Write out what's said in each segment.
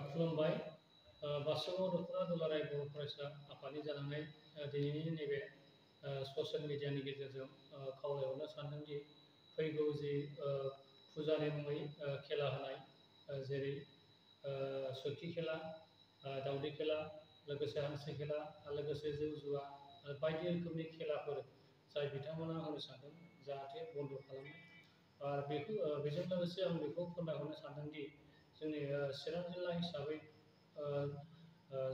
खुलुमबाय। बासुगाव दख'रा दुलाराय बर' फरायसा आफादनि जानानै दिनैनि नैबे ससियेल मिडियानि गेजेरजों खावलायहरनो सानदोंदि फैगौ जि फुजानि मुङै खेला होनाय जेरै सोरखि खेला, दावदै खेला, लोगोसे हांसो खेला, लोगोसे जौ जुवा बायदि रोखोमनि खेलाफोर जाय बिथांमोना होनो सानदों जाहाथे बन्द' खालामो। आरो बेजों लोगोसे आं बेखौ फोरमायहरनो सानदोंदि जोंनि चिरां जिल्ला हिसाबै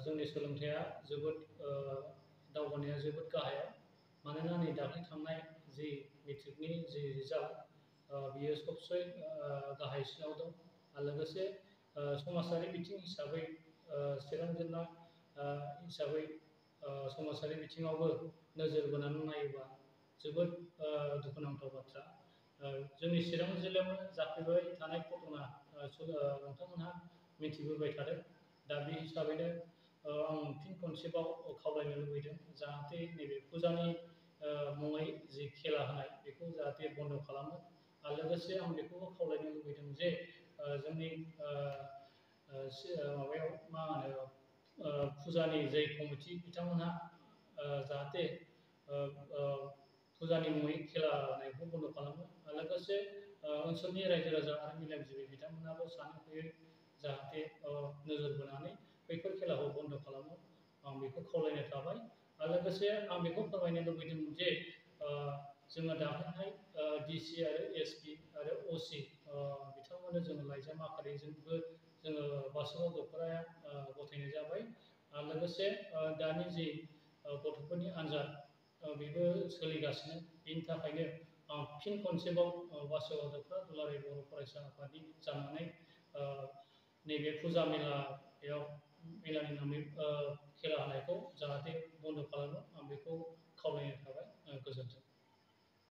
जोंनि सोलोंथाइया जोबोद दावगानाया जोबोद गाहायाव। मानोना नै दाख्लै थांनाय जि मेट्रिकनि जि रिजाल्ट बियो सबसे गाहायसिनाव दं। आरो लोगोसे समाजारि बिथिं हिसाबै चिरां जिल्ला हिसाबै समाजारि बिथिङावबो नोजोर बोनानै नायोबा जोबोद दुखुनांथाव बाथ्रा। जोंनि चिरां जिल्लायावनो जाफ्लेबाय थानाय घटना नोंथांमोनहा मिथिबोबाय थादों। दा बे हिसाबैनो आं फिन खनसेबाव खावलायनो लुबैदों जाहाथे नैबे फुजानि मुङै जि खेला होनाय बेखौ जाहाथे बन्द' खालामो। आरो लोगोसे आं बेखौबो खावलायनो लुबैदों जे जोंनि माबायाव मा होनो फुजानि जाय कमिटि बिथांमोनहा जाहाथे फुजानि मुङै खेला होनायखौ बन्द' खालामो। आरो लोगोसे ओनसोलनि रायजो राजा आरो मेलेमजिबि बिथांमोनाबो सानै हयै जाहाथे नोजोर बोनानै बैफोर खेलाखौ बन्द' खालामो। आं बेखौ खावलायनाय थाबाय। आरो लोगोसे आं बेखौ फोरमायनो लुबैदों जे जोङो दाख्लैहाय DC आरो SP आरो OC बिथांमोननो जोङो लाइजाम आखारजोंबो जोङो बासुगाव दख'राया गथायनाय जाबाय। आरो लोगोसे दानि जि गथ'फोरनि आन्जाद बेबो सोलिगासिनो। बेनि थाखायनो आं फिन खनसेबाव बासुगाव दख'रा दुलाराय बर' फरायसा आफादनि जानानै नैबे फुजा मेलायाव मेलानि नामै खेला होनायखौ जाहाथे बन्द' खालामो आं बेखौ